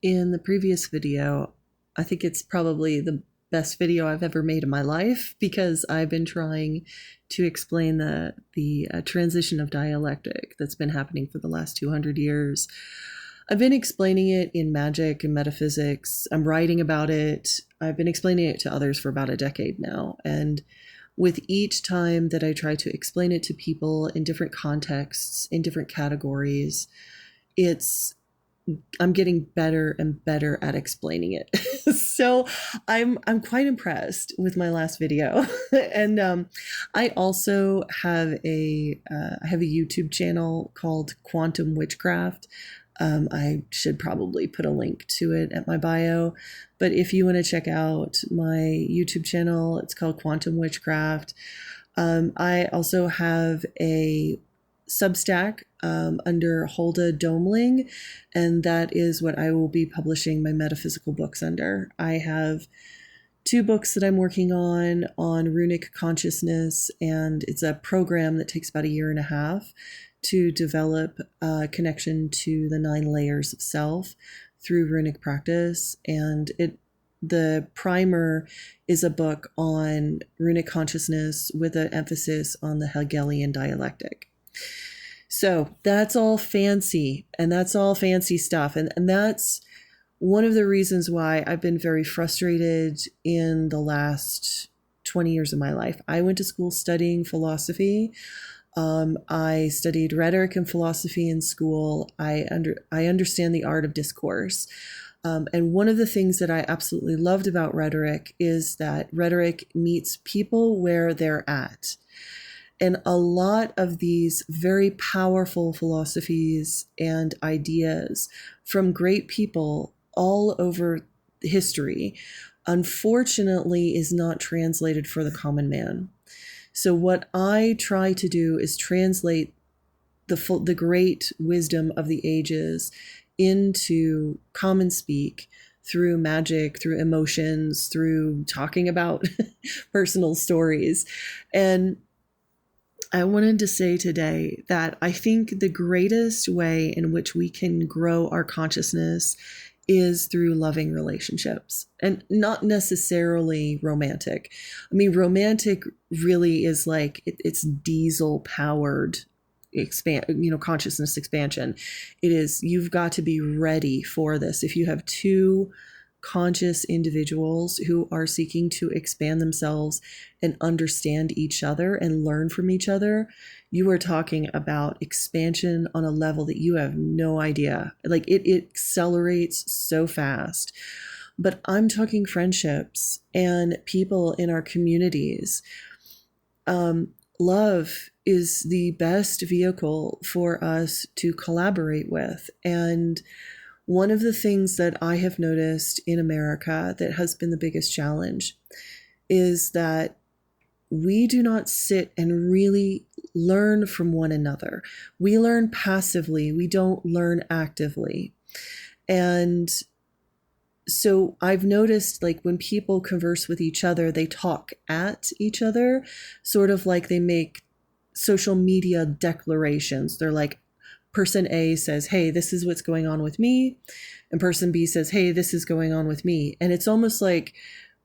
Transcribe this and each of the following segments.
in the previous video, I think it's probably the best video I've ever made in my life because I've been trying to explain the transition of dialectic that's been happening for the last 200 years. I've been explaining it in magic and metaphysics. I'm writing about it. I've been explaining it to others for about a decade now. And with each time that I try to explain it to people in different contexts, in different categories, it's I'm getting better and better at explaining it. So I'm quite impressed with my last video, and I also have a YouTube channel called Quantum Witchcraft. I should probably put a link to it at my bio, but if you want to check out my YouTube channel, it's called Quantum Witchcraft. I also have a Substack under Hulda Domling, and that is what I will be publishing my metaphysical books under. I have two books that I'm working on runic consciousness, and it's a program that takes about a year and a half to develop a connection to the 9 layers of self through runic practice. And the primer is a book on runic consciousness with an emphasis on the Hegelian dialectic. So that's all fancy, and that's all fancy stuff. And that's one of the reasons why I've been very frustrated in the last 20 years of my life. I went to school studying philosophy. I studied rhetoric and philosophy in school. I understand the art of discourse. And one of the things that I absolutely loved about rhetoric is that rhetoric meets people where they're at. And a lot of these very powerful philosophies and ideas from great people all over history, unfortunately, is not translated for the common man. So what I try to do is translate the great wisdom of the ages into common speak through magic, through emotions, through talking about personal stories. And I wanted to say today that I think the greatest way in which we can grow our consciousness is through loving relationships, and not necessarily romantic. I mean, romantic really is like it's diesel powered consciousness expansion. It is, you've got to be ready for this. If you have two conscious individuals who are seeking to expand themselves and understand each other and learn from each other, you are talking about expansion on a level that you have no idea. Like it accelerates so fast. But I'm talking friendships and people in our communities. Love is the best vehicle for us to collaborate with. And one of the things that I have noticed in America that has been the biggest challenge is that we do not sit and really learn from one another. We learn passively, we don't learn actively. And so I've noticed, like, when people converse with each other, they talk at each other, sort of like they make social media declarations. They're like, person A says, hey, this is what's going on with me. And person B says, hey, this is going on with me. And it's almost like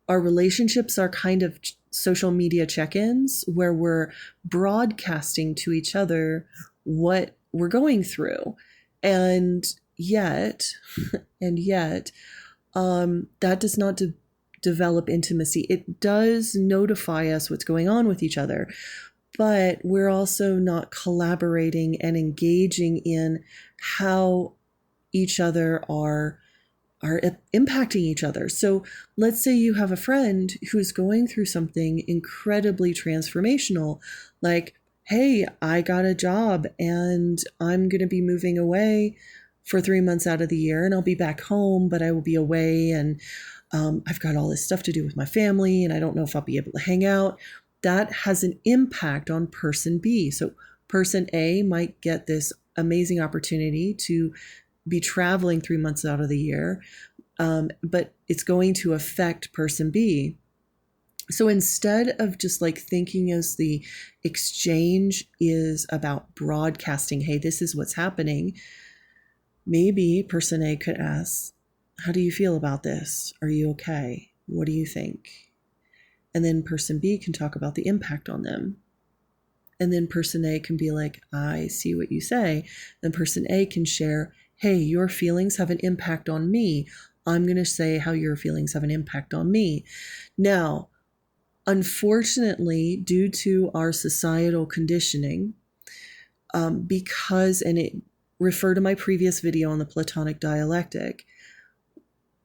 our relationships are kind of social media check-ins where we're broadcasting to each other what we're going through. And yet, that does not develop intimacy. It does notify us what's going on with each other, but we're also not collaborating and engaging in how each other are impacting each other. So let's say you have a friend who's going through something incredibly transformational, like, hey, I got a job and I'm going to be moving away for 3 months out of the year, and I'll be back home, but I will be away, and I've got all this stuff to do with my family, and I don't know if I'll be able to hang out. That has an impact on person B. So person A might get this amazing opportunity to be traveling 3 months out of the year, but it's going to affect person B. So instead of just like thinking as the exchange is about broadcasting, hey, this is what's happening, maybe person A could ask, How do you feel about this? Are you okay? What do you think? And then person B can talk about the impact on them. And then person A can be like, I see what you say. Then person A can share, hey, your feelings have an impact on me. I'm going to say how your feelings have an impact on me. Now, unfortunately, due to our societal conditioning, because, and it refer to my previous video on the Platonic dialectic,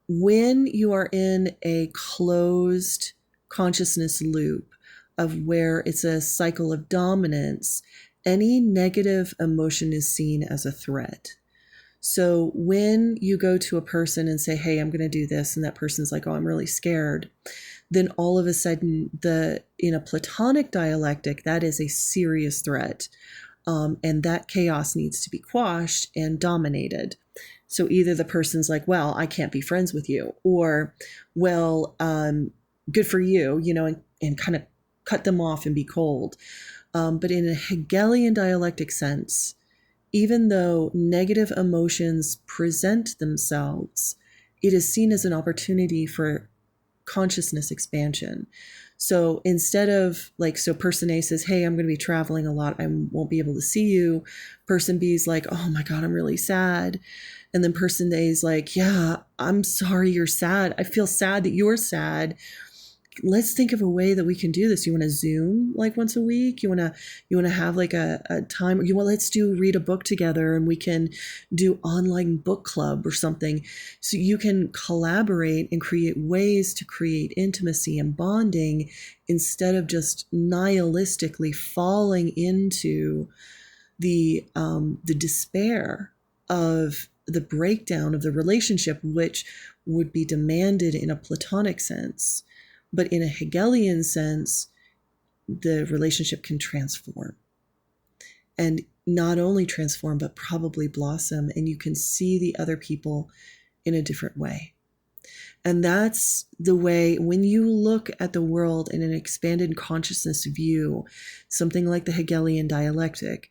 when you are in a closed consciousness loop of where it's a cycle of dominance, any negative emotion is seen as a threat. So when you go to a person and say, hey, I'm going to do this, and that person's like, oh, I'm really scared, then all of a sudden, in a Platonic dialectic, that is a serious threat. And that chaos needs to be quashed and dominated. So either the person's like, well, I can't be friends with you, or, well, good for you, and kind of cut them off and be cold. But in a Hegelian dialectic sense, even though negative emotions present themselves, it is seen as an opportunity for consciousness expansion. So instead of so person A says, hey, I'm going to be traveling a lot, I won't be able to see you. Person B is like, oh my God, I'm really sad. And then person A is like, yeah, I'm sorry you're sad. I feel sad that you're sad. Let's think of a way that we can do this. You want to Zoom like once a week? You want to have like a time? Let's read a book together, and we can do online book club or something. So you can collaborate and create ways to create intimacy and bonding instead of just nihilistically falling into the despair of the breakdown of the relationship, which would be demanded in a Platonic sense. But in a Hegelian sense, the relationship can transform. And not only transform, but probably blossom. And you can see the other people in a different way. And that's the way, when you look at the world in an expanded consciousness view, something like the Hegelian dialectic,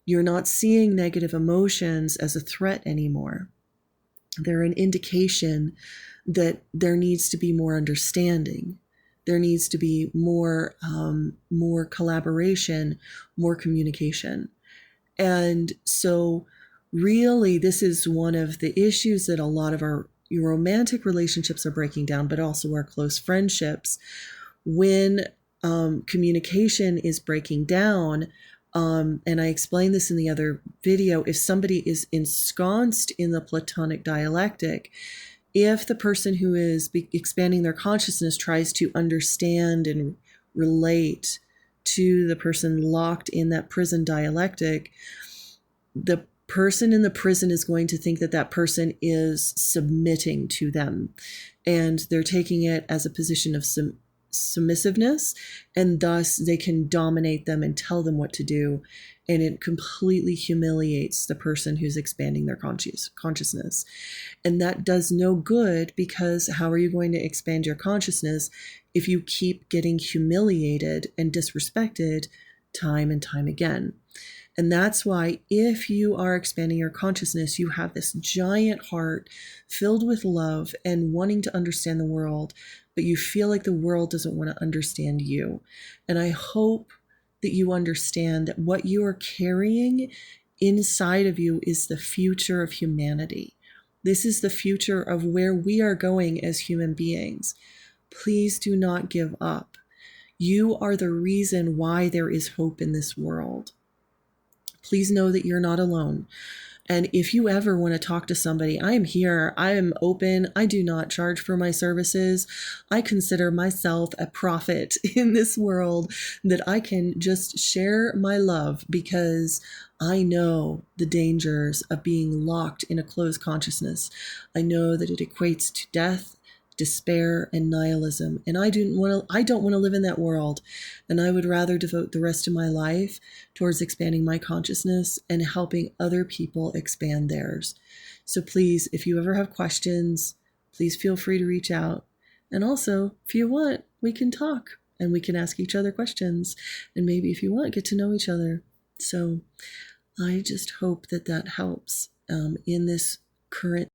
you're not seeing negative emotions as a threat anymore. They're an indication that there needs to be more understanding. There needs to be more collaboration, more communication. And so really, this is one of the issues that a lot of our romantic relationships are breaking down, but also our close friendships. When communication is breaking down, and I explained this in the other video, if somebody is ensconced in the Platonic dialectic, if the person who is expanding their consciousness tries to understand and relate to the person locked in that prison dialectic, the person in the prison is going to think that that person is submitting to them, and they're taking it as a position of submissiveness, and thus they can dominate them and tell them what to do, and it completely humiliates the person who's expanding their consciousness. And that does no good, because how are you going to expand your consciousness if you keep getting humiliated and disrespected time and time again? And that's why, if you are expanding your consciousness, you have this giant heart filled with love and wanting to understand the world, but you feel like the world doesn't want to understand you. And I hope that you understand that what you are carrying inside of you is the future of humanity. This is the future of where we are going as human beings. Please do not give up. You are the reason why there is hope in this world. Please know that you're not alone. And if you ever want to talk to somebody, I am here. I am open. I do not charge for my services. I consider myself a prophet in this world, that I can just share my love, because I know the dangers of being locked in a closed consciousness. I know that it equates to death, despair, and nihilism. And I don't want to live in that world. And I would rather devote the rest of my life towards expanding my consciousness and helping other people expand theirs. So please, if you ever have questions, please feel free to reach out. And also, if you want, we can talk and we can ask each other questions. And maybe if you want, get to know each other. So I just hope that helps in this current